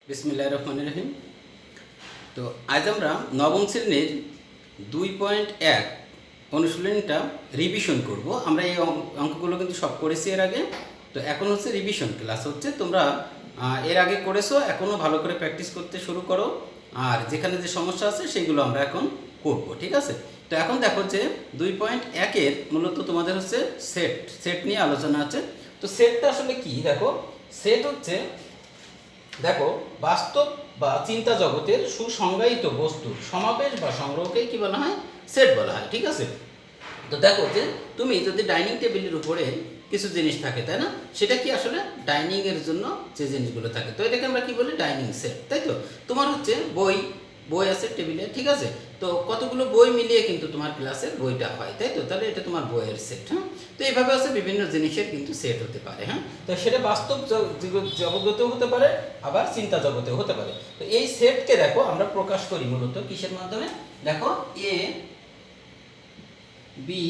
বিসমিল্লাহির রহমানির রহিম। তো আজ আমরা নবম শ্রেণীর 2.1 অনুশীলনীটা রিভিশন করব। আমরা এই অঙ্কগুলো কিন্তু সব করেছি এর আগে। তো এখন হচ্ছে রিভিশন ক্লাস হচ্ছে, তোমরা এর আগে করেছো, এখনও ভালো করে প্র্যাকটিস করতে শুরু করো। আর যেখানে যে সমস্যা আছে সেগুলো আমরা এখন করব, ঠিক আছে? তো এখন দেখো যে 2.1-এর মূলত তোমাদের হচ্ছে সেট নিয়ে আলোচনা আছে। তো সেটটা আসলে কি? দেখো, সেট হচ্ছে, দেখো, বাস্তব বা চিন্তা জগতের সুসংজ্ঞায়িত বস্তুর সমাবেশ বা সংগ্রহকেই কি বলা হয়? সেট বলা হয়, ঠিক আছে? তো দেখো যে তুমি যদি ডাইনিং টেবিলের উপরে কিছু জিনিস থাকে, তাই না? সেটা কি আসলে ডাইনিং এর জন্য যে জিনিসগুলো থাকে, তো এটাকে আমরা কি বলি? ডাইনিং সেট, তাই তো? তোমার হচ্ছে বই আছে টেবিলে, ঠিক আছে? তো কতগুলো বই মিলিয়ে কিন্তু তোমার ক্লাসের বইটা হয়, তাই তো? তাহলে এটা তোমার বইয়ের সেট। হ্যাঁ, তো এইভাবে আছে বিভিন্ন জিনিসের কিন্তু সেট হতে পারে। হ্যাঁ, তো সেটা বাস্তব জগতেও হতে পারে, আবার চিন্তা জগতেও হতে পারে। তো এই সেটকে দেখো আমরা প্রকাশ করি মূলত কিসের মাধ্যমে? দেখো, এ বি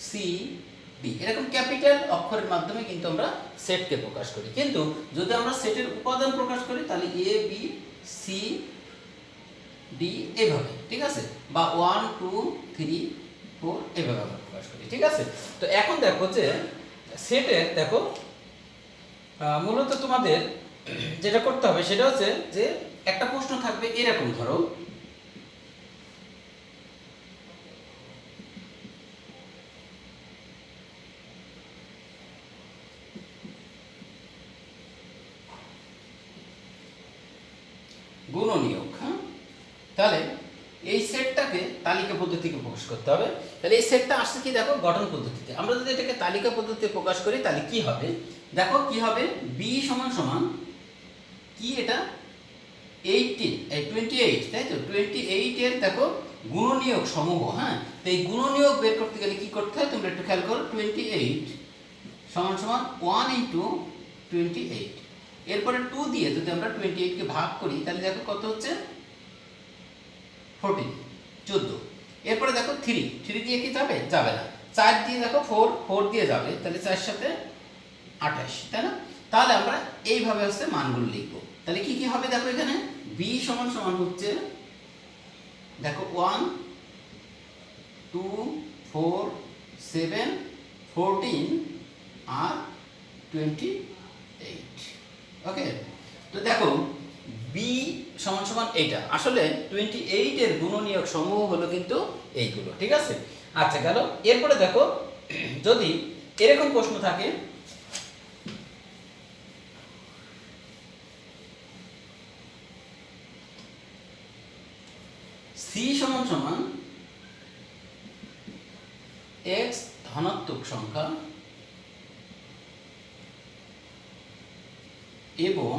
সি ডি এরকম ক্যাপিটাল অক্ষরের মাধ্যমে কিন্তু আমরা সেটকে প্রকাশ করি। কিন্তু যদি আমরা সেটের উপাদান প্রকাশ করি তাহলে এ বি সি ডি এভাবে, ঠিক আছে? বা 1 2 3 4 এভাবে আমরা প্রকাশ করি, ঠিক আছে? তো এখন দেখো যে সেটের, দেখো, মূলত তোমাদের যেটা করতে হবে সেটা হচ্ছে যে একটা প্রশ্ন থাকবে এরকম, ধরো গুণনীয়ক। হ্যাঁ, তাহলে এই সেটটাকে তালিকা পদ্ধতিতে প্রকাশ করতে হবে। তাহলে এই সেটটা আসছে কি? দেখো, গঠন পদ্ধতিতে। আমরা যদি এটাকে তালিকা পদ্ধতিতে প্রকাশ করি তাহলে কি হবে? দেখো কি হবে, বি সমান সমান কি? এটা 28, তাই তো? 28 এর দেখো গুণনীয়ক সমূহ। হ্যাঁ, তো এই গুণনীয়ক বের করতে গেলে কি করতে হয় তোমরা একটু খেয়াল করো। 28 সমান সমান 1 ইন্টু 28, এরপরে 2 দিয়ে যদি আমরা 28কে ভাগ করি তাহলে দেখো কত হচ্ছে? 14। এরপরে দেখো 3 দিয়ে কি যাবে? যাবে না। 4 দিয়ে দেখো 4 দিয়ে যাবে, তাহলে 4 সাথে 28, তাই না? তাহলে আমরা এইভাবে হচ্ছে মানগুলো লিখবো। তাহলে কি কি হবে দেখো, এখানে b সমান সমান হচ্ছে, দেখো, 1 2 4 7 14 আর 28। ওকে, তো দেখো বি সমান সমান এইটা। আসলে 28 এর গুণনীয়ক সমূহ হলো কিন্তু এইগুলো, ঠিক আছে? আচ্ছা, গেল। এরপরে দেখো, যদি এরকম প্রশ্ন থাকে, সি সমান সমান এক্স ধনাত্মক সংখ্যা এবং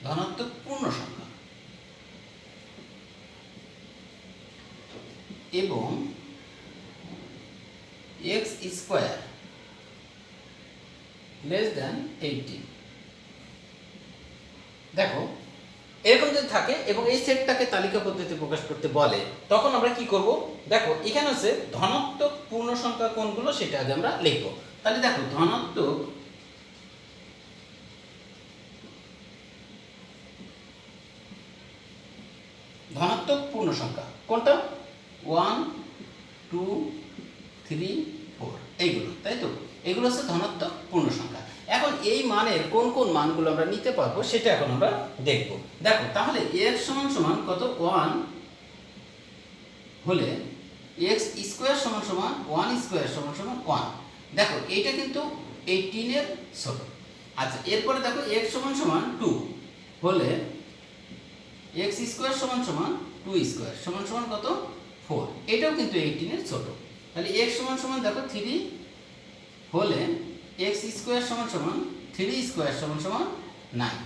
ধনাত্মক পূর্ণ সংখ্যা এবং এক্স স্কোয়ার লেস দ্যান 18। দেখো, এরকম যদি থাকে এবং এই সেটটাকে তালিকা পদ্ধতিতে প্রকাশ করতে বলে, তখন আমরা কি করব? দেখো, এখানে হচ্ছে ধনাত্মক পূর্ণ সংখ্যা কোনগুলো সেটা আগে আমরা লিখবো। তাহলে দেখো, ধনাত্মক পূর্ণ সংখ্যা কোনটা? 1 2 3 4 এইগুলো, তাই তো? এগুলো হচ্ছে ধনাত্মক পূর্ণ সংখ্যা। এখন এই মানের কোন কোন মানগুলো আমরা নিতে পারবো সেটা এখন আমরা দেখব। দেখো, তাহলে x সমান সমান কত? 1 হলে x স্কয়ার সমান সমান 1 স্কয়ার সমান সমান 1। দেখো, এইটা কিন্তু 18 এর ছোট। আচ্ছা, এরপরে দেখো x সমান সমান 2 হলে x স্কয়ার সমান সমান 2 স্কয়ার সমান সমান কত? 4। এটাও কিন্তু 18 এর ছোট। তাহলে x সমান সমান দেখো 3 হলে x স্কয়ার সমান সমান 3 স্কয়ার সমান সমান 9।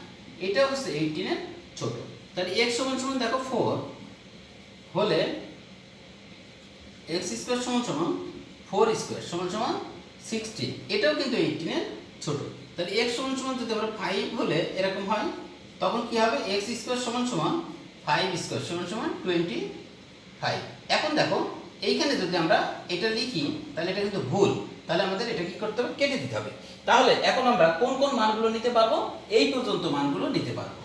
এটাও হচ্ছে 18 এর ছোট। তাহলে x সমান সমান দেখো 4 হলে x স্কয়ার সমান সমান 4 স্কয়ার সমান সমান 16। এটাও কিন্তু 18 এর ছোট। তাহলে x সমান সমান যদি আমরা 5 হলে এরকম হয়, তখন কি হবে? x স্কয়ার সমান সমান 5 স্কয়ার সমান সমান 25। এখন দেখো, এইখানে যদি আমরা এটা লিখি তাহলে এটা কিন্তু ভুল। তাহলে আমাদের এটা কি করতে হবে? কেটে দিতে হবে। তাহলে এখন আমরা কোন কোন মানগুলো নিতে পারবো? এই পর্যন্ত মানগুলো নিতে পারবো।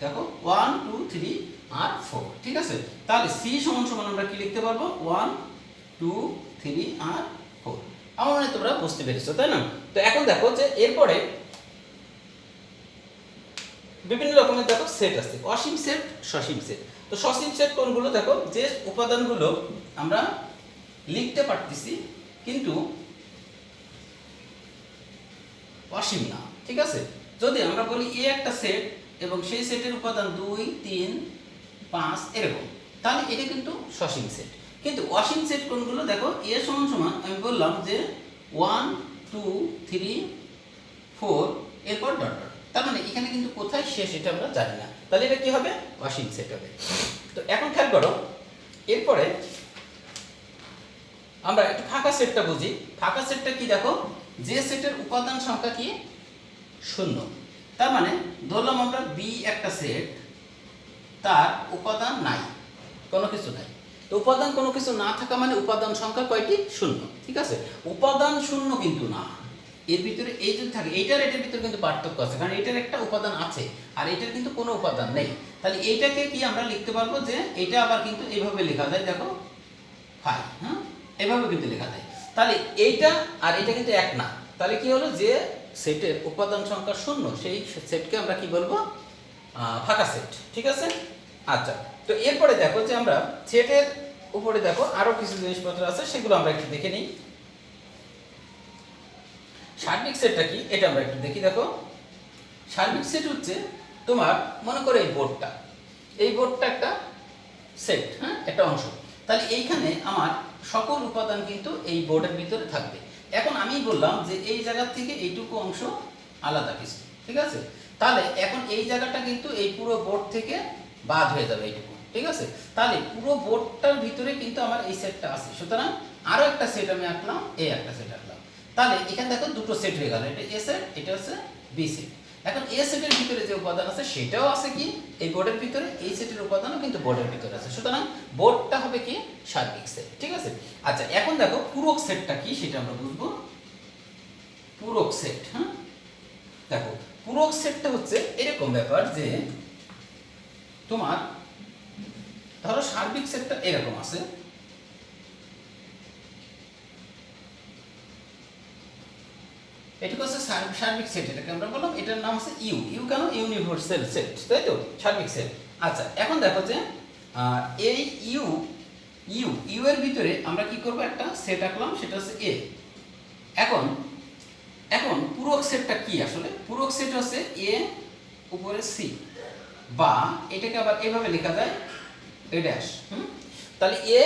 দেখো 1 2 3 আর 4, ঠিক আছে। তাহলে c সমান সমান আমরা কি লিখতে পারবো? 1 2 3 আর 4। আমার মনে হয় তোমরা বুঝতে পেরেছো, তাই না? তো এখন দেখো যে এরপরে বিভিন্ন রকমের দেখো সেট আছে, অসীম সেট, সসীম সেট। তো সসীম সেট কোনগুলো? দেখো যে উপাদানগুলো আমরা লিখতে পারতেছি কিন্তু অসীম না, ঠিক আছে। যদি আমরা বলি এ একটা সেট এবং সেই সেটের উপাদান 2 3 5 এরকম, তাহলে এটা কিন্তু সসীম সেট। কিন্তু অসীম সেট কোনগুলো? দেখো এ সমান সমান আমি বললাম যে 1 2 3 4 এরপর ডট ডট, তার মানে এখানে কিন্তু কোথায় শেষ এটা আমরা জানি না, তাহলে এটা কি হবে? অসীম সেট হবে। তো এখন খেয়াল করো, এরপরে আমরা একটু ফাঁকা সেটটা বুঝি। ফাঁকা সেটটা কি? দেখো যে সেটের উপাদান সংখ্যা কি? 0। তার মানে ধরলাম আমরা বি একটা সেট, তার উপাদান নাই, কোনো কিছু নাই। তো উপাদান কোনো কিছু না থাকা মানে উপাদান সংখ্যা কয়টি? 0, ঠিক আছে। উপাদান 0 কিন্তু না, এর ভিতরে এই যদি থাকে, এইটার এটার ভিতরে কিন্তু পার্থক্য আছে, কারণ এটার একটা উপাদান আছে আর এটার কিন্তু কোনো উপাদান নেই। তাহলে এইটাকে কি আমরা লিখতে পারবো যে এটা আবার কিন্তু এইভাবে লেখা যায়, দেখো 5, হ্যাঁ, এভাবে কিন্তু লেখা যায়। তাহলে এইটা আর এটা কিন্তু এক না, তাহলে কি হলো? যে সেটের উপাদান সংখ্যা 0 সেই সেটকে আমরা কি বলবো? ফাঁকা সেট, ঠিক আছে। আচ্ছা, তো এরপরে দেখো যে আমরা সেটের উপরে দেখো আরো কিছু জিনিসপত্র আছে, সেগুলো আমরা একটু দেখে নিই। সার্বিক সেটটা কি এটা আমরা একটু দেখি। দেখো সার্বিক সেট হচ্ছে তোমার মনে করো এই বোর্ডটা একটা সেট, হ্যাঁ, একটা অংশ। তাহলে এইখানে আমার সকল উপাদান কিন্তু এই বোর্ডের ভিতরে থাকবে। এখন আমি বললাম যে এই জায়গা থেকে এইটুকু অংশ আলাদা কিছু, ঠিক আছে। তাহলে এখন এই জায়গাটা কিন্তু এই পুরো বোর্ড থেকে বাদ হয়ে যাবে এইটুকু, ঠিক আছে। তাহলে পুরো বোর্ডটার ভিতরে কিন্তু আমার এই সেটটা আছে, সুতরাং আরো একটা সেট আমি আঁকলাম, এই একটা সেট আঁকলাম। তাহলে এখানে দেখো দুটো সেট হয়ে গেল, এটা এ সেট, এটা হচ্ছে বি সেট। এখন এ সেটের ভিতরে যে উপাদান আছে সেটাও আছে কি এই বোর্ডের ভিতরে, এই সেটের উপাদানও কিন্তু বোর্ডের ভিতরে আছে, সুতরাং বোর্ডটা হবে কি? সার্বিক সেট, ঠিক আছে। আচ্ছা, এখন দেখো পূরক সেটটা কি সেটা আমরা বুঝবো। পূরক সেট, হ্যাঁ, দেখো পূরক সেটটা হচ্ছে এরকম ব্যাপার যে তোমার ধরো সার্বিক সেটটা এরকম আছে, এটা হচ্ছে সার্বিক সেট, এটাকে আমরা বললাম এটার নাম হচ্ছে ইউ। ইউ কেন? ইউনিভার্সাল সেট, তাই তো, সার্বিক সেট। আচ্ছা, এখন দেখো যে এই ইউ ইউ ইউ এর ভিতরে আমরা কি করব? একটা সেট আঁকলাম, সেটা হচ্ছে এ। এখন এখন পূরক সেটটা কি? আসলে পূরক সেট হচ্ছে এ উপরে সি, বা এটাকে আবার এভাবে লেখা যায় এ ড্যাশ। তাহলে এ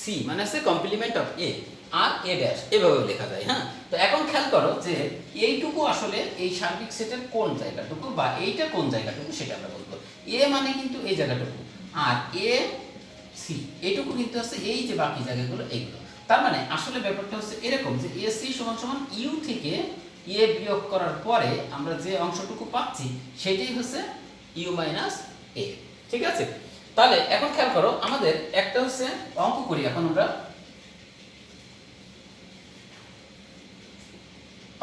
সি মানে হচ্ছে কমপ্লিমেন্ট অফ এ, আর এ ড্যাশ এভাবে লেখা যায়, হ্যাঁ। তো এখন খেয়াল করো যে এইটুকু আসলে এই সার্বিক সেটের কোন জায়গাটুকু, বা এইটা কোন জায়গাটুকু সেটা আমরা বলবো। এ মানে কিন্তু এই জায়গাটুকু, আর এ সি এইটুকু কিন্তু হচ্ছে এই যে বাকি জায়গাগুলো এইগুলো। তার মানে আসলে ব্যাপারটা হচ্ছে এরকম যে এ সি সমান সমান ইউ থেকে এ বিয়োগ করার পরে আমরা যে অংশটুকু পাচ্ছি সেটাই হচ্ছে ইউ মাইনাস এ, ঠিক আছে। তাহলে এখন খেয়াল করো, আমাদের একটা হচ্ছে অঙ্ক করি এখন আমরা।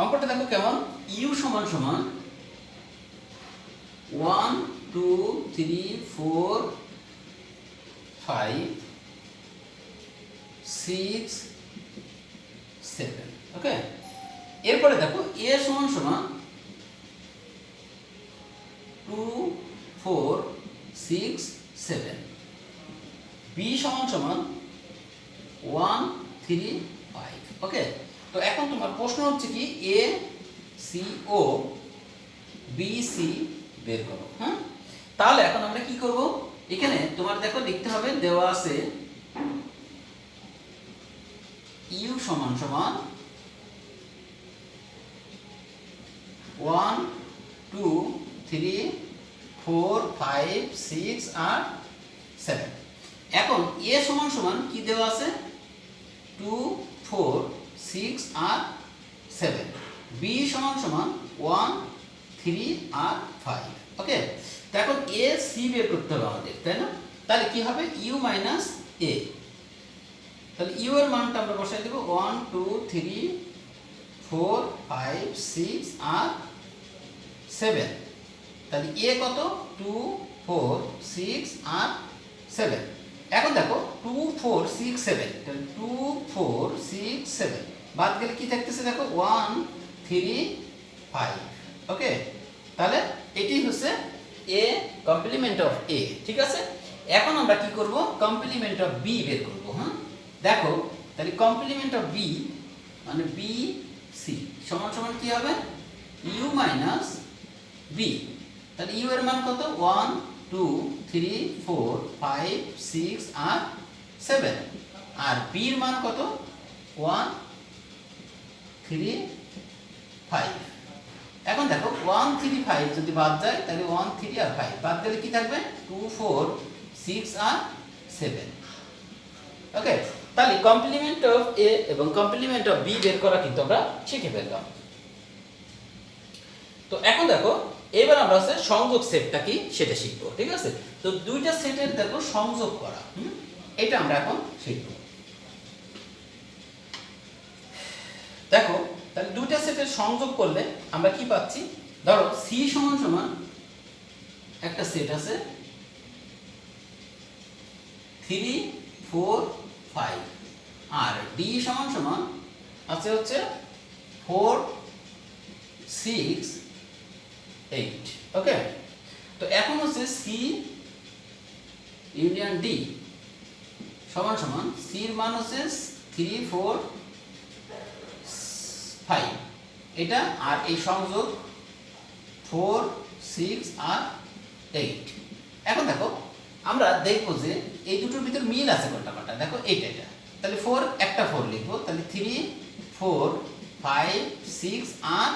অঙ্কটা দেখো কেমন। ইউ সমান সমান 1 2 3 4 5 6 7, ওকে। এরপরে দেখো এ সমান সমান 2 4 6 7, বি সমান সমান 1 3 5, ওকে। তো এখন তোমার প্রশ্ন হচ্ছে কি এ সি ও বি সি বের করো, হ্যাঁ। তাহলে এখন আমরা কি করব? এখানে তোমার দেখো লিখতে হবে, দেওয়া আছে ইউ সমান সমান 1 2 3 4 5 6 আর 7। এখন এ সমান সমান কি দেওয়া আছে? 2 4 6 আর 7, বি সমান সমান 1 3 আর 5, ওকে। তো এখন এ সি বের করতে হবে আমাদের, তাই না? তাহলে কি হবে? ইউ মাইনাস এ। তাহলে ইউ এর মানটা আমরা বসাই দেব 1 2 3 4 5 6 আর 7, তাহলে এ কত 2 4 6 আর 7। এখন দেখো 2 4 6 7, তাহলে 2 4 6 7 বাদ গেলে কি থাকতেছে দেখো 1 3 5। ওকে, তাহলে এটি হচ্ছে এ কমপ্লিমেন্ট অফ এ। ঠিক আছে, এখন আমরা কি করব কমপ্লিমেন্ট অফ বি বের করব। হ্যাঁ, দেখো তাহলে কমপ্লিমেন্ট অফ বি মানে বি সি সমান সমান কি হবে ইউ মাইনাস বি। তাহলে ইউ এর মান কত 1 2 3 4 5 6 আর 7, আর বি এর মান কত 1 3 5। এখন দেখো 1 3 5 যদি বাদ যায় তাহলে 1 3 আর 5 বাদ গেলে কি থাকবে 2 4 6 আর 7। ওকে, তাহলে কমপ্লিমেন্ট অফ এ এবং কমপ্লিমেন্ট অফ বি বের করা কিন্তু আমরা শিখে ফেললাম। তো এখন দেখো এবার আমরা হচ্ছে সংযোগ সেটটা কি সেটা শিখবো। ঠিক আছে, তো দুইটা সেটের দেখো সংযোগ করা, এটা আমরা এখন শিখবো। দেখো তাহলে দুইটা সেটের সংযোগ করলে আমরা কি পাচ্ছি, ধরো সি সমান সমান একটা সেট আছে 3 4 5 আর ডি সমান সমান আছে হচ্ছে 4 6 8। ওকে, তো এখন হচ্ছে সি ইউনিয়ন ডি সমান সমান সি এর মান হচ্ছে 3 4 5 এটা, আর এই সংযোগ 4 6 আর 8। এখন দেখো আমরা দেখবো যে এই দুটোর ভিতর মিল আছে কোনটা কোনটা। দেখো এইটা, তাহলে 4 একটা 4 লিখবো, তাহলে 3 4 5 6 আর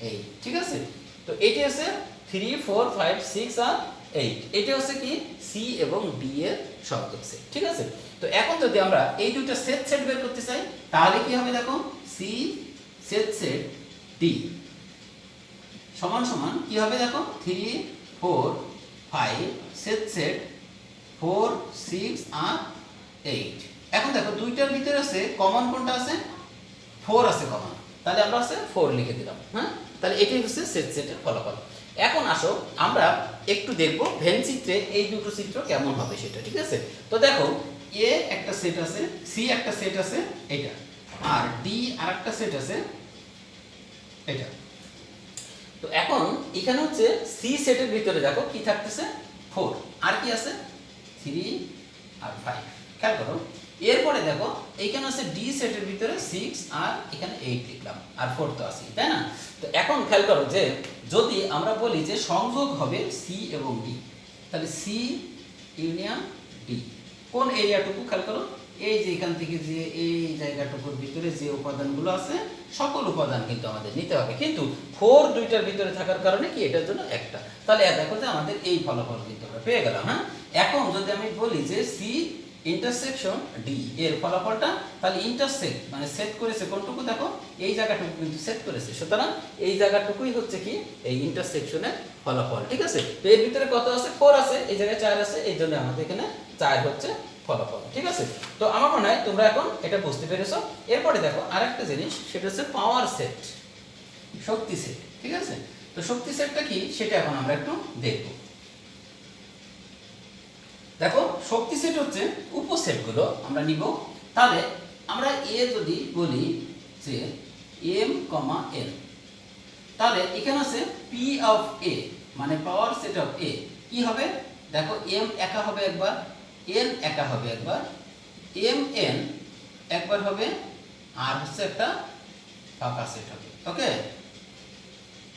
8। ঠিক আছে, তো এইটা হচ্ছে 3 4 5 6 আর 8, এটা হচ্ছে কি সি এবং ডি এর সংযোগ সেট। ঠিক আছে, তো এখন যদি আমরা এই দুটো সেট সেট বের করতে চাই তাহলে কি হবে দেখো সি সেট সেট ডি সমান সমান কি হবে দেখো 3 4 5 সেট সেট 4 6 আর 8। এখন দেখো দুইটার ভিতরে আছে কমন কোনটা আছে 4 আছে কমন, তাহলে আমরা আছে 4 লিখে দিলাম। হ্যাঁ, তাহলে এটাই হচ্ছে সেট সেটের ফলাফল। এখন আসো আমরা একটু দেখবো ভেন চিত্রে এই দুটো চিত্র কেমন হবে সেটা। ঠিক আছে, তো দেখো এ একটা সেট আছে, সি একটা সেট আছে এটা, আর ডি আরেকটা সেট আছে এটা। তো এখন এখানে হচ্ছে সি সেটের ভিতরে দেখো কি থাকতেছে 4, আর কি আছে 3 আর 5। খেয়াল করো, এরপরে দেখো এইখানে আছে ডি সেটের ভিতরে 6 আর এখানে 8 লিখলাম, আর 4 তো আছে, তাই না? তো এখন খেয়াল করো যে যদি আমরা বলি যে সংযোগ হবে সি এবং ডি, তাহলে সি ইউনিয়ন ডি কোন এরিয়াটুকু খেয়াল করো, এই যে এখান থেকে যে এই জায়গাটুকুর ভিতরে যে উপাদানগুলো আছে সকল উপাদান কিন্তু আমাদের নিতে হবে, কিন্তু 4 দুইটার ভিতরে থাকার কারণে কি এটার জন্য একটা। তাহলে দেখো যে আমাদের এই ফলাফল কিন্তু আমরা পেয়ে গেলাম। হ্যাঁ, এখন যদি আমি বলি যে সি ইন্টারসেকশন ডি এর ফলাফলটা, তাহলে ইন্টারসেক্ট মানে সেট করেছে কোনটুকু দেখো এই জায়গাটুকু কিন্তু সেট করেছে, সুতরাং এই জায়গাটুকুই হচ্ছে কি এই ইন্টারসেকশনের ফলাফল। ঠিক আছে, তো এর ভিতরে কত আছে 4 আছে, এই জায়গায় 4 আছে, এই জন্য আমাদের এখানে 4 হচ্ছে ফলাফল। ঠিক আছে, তো আমার মনে হয় তোমরা এখন এটা বুঝতে পেরেছো। এরপরে দেখো আরেকটা জিনিস, সেটা হচ্ছে পাওয়ার সেট, শক্তি সেট। ঠিক আছে, তো শক্তি সেটটা কি সেটা এখন আমরা একটু দেখব। দেখো শক্তি সেট হচ্ছে উপসেটগুলো আমরা নিব। তাহলে আমরা এ যদি বলি যে এম কমা এন, তাহলে এখানে আছে পি অফ এ মানে পাওয়ার সেট অফ এ কি হবে দেখো এম একা হবে একবার, এন একা হবে একবার, এম এন একবার হবে, আর হচ্ছে একটা ফাঁকা সেট হবে। ওকে,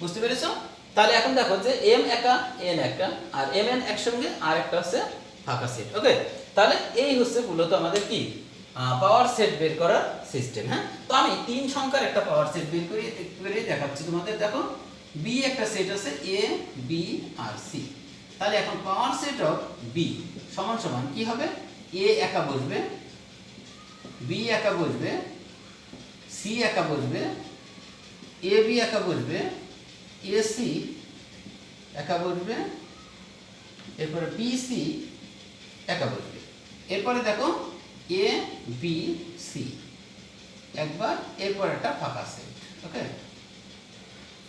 বুঝতে পেরেছো? তাহলে এখন দেখো যে এম একা এন একা আর এম এন একসঙ্গে আর একটা হচ্ছে ফাঁকা সেট। ওকে, তাহলে এই হচ্ছে মূলত আমাদের কি পাওয়ার সেট বের করার সিস্টেম। হ্যাঁ, তো আমি 3 সংখ্যার একটা পাওয়ার সেট বের করে দেখাচ্ছি তোমাদের। দেখো বি একটা সেট আছে এ বি আর সি, তাহলে এখন পাওয়ার সেট অফ বি সমান সমান কি হবে এ একা বসবে, বি একা বসবে, সি একা বসবে, এ বি একা বসবে, এ সি একা বসবে, এরপরে বি সি একা বসবে। এরপরে দেখো এ বি সি একবার, এরপর একটা ফাঁকা সেট। ওকে,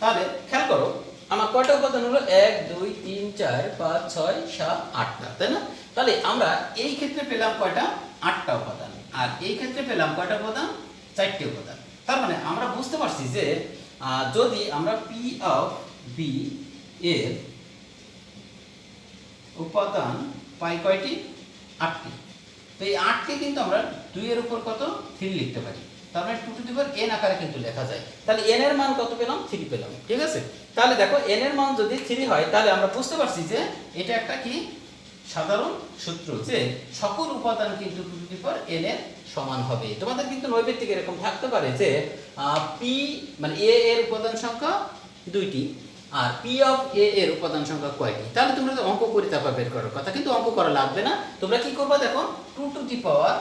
তাহলে খেয়াল করো আমার কয়টা উপাদান হলো 1 2 3 4 5 6 7 8টা, তাই না? তাহলে আমরা এই ক্ষেত্রে পেলাম কয়টা? 8টা উপাদান। আর এই ক্ষেত্রে পেলাম কয়টা উপাদান? 4টে উপাদান। তার মানে আমরা বুঝতে পারছি যে যদি আমরা পি অফ বি এর উপাদান পাই কয়টি? 8টি। তো এই 8কে কিন্তু আমরা 2 এর উপর কত? 3 লিখতে পারি। তার মানে 2 টু দি পাওয়ার n আকারে কিন্তু লেখা যায়। তাহলে n এর মান কত পেলাম? 3 পেলাম, ঠিক আছে? তাহলে দেখো n এর মান যদি 3 হয় তাহলে আমরা বুঝতে পারছি যে এটা একটা কি সাধারণ সূত্র, যে সকল উপাদান কিন্তু 2 টু দি পাওয়ার n এর সমান হবে। তোমাদের কিন্তু নৈবেদ্যিক এরকম থাকতে পারে যে p মানে a এর উপাদান সংখ্যা 2টি আর p অফ a এর উপাদান সংখ্যা কয়টি। তাহলে তোমরা তো অঙ্ক করে তারপর বের করার কথা, কিন্তু অঙ্ক করা লাগবে না। তোমরা কি করবা দেখো 2 টু দি পাওয়ার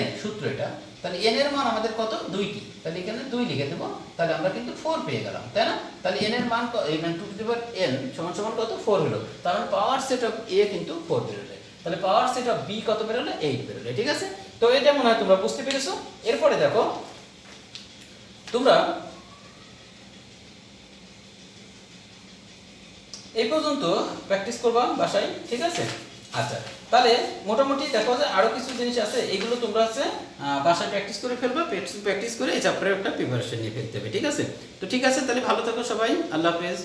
n সূত্র এটা। তাহলে n এর মান আমাদের কত? 2টি। তাহলে এখানে 2 লিখে দেব। তাহলে আমরা কিন্তু 4 পেয়ে গেলাম, তাই না? তাহলে n এর মান এখানে 2 টু দি পাওয়ার n সমান সমান কত? 4 হলো। তার মানে পাওয়ার সেট অফ a কিন্তু 4 বেরোলো। তাহলে পাওয়ার সেট অফ b কত বেরোলো? 8 বেরোলো, ঠিক আছে? তো এটা মনে হয় তোমরা বুঝতে পেরেছো। এরপরে দেখো তোমরা এই পর্যন্ত প্র্যাকটিস করবা বাসায়, ঠিক আছে? আচ্ছা, তাহলে মোটামুটি দেখো যে আরো কিছু জিনিস আছে, এগুলো তোমরা হচ্ছে বাসায় প্র্যাকটিস করে ফেলবা। প্র্যাকটিস করে এই চ্যাপ্টারের একটা প্রিপারেশন নিয়ে ফেলতে হবে, ঠিক আছে? তো ঠিক আছে, তাহলে ভালো থাকো সবাই, আল্লাহ হাফেজ।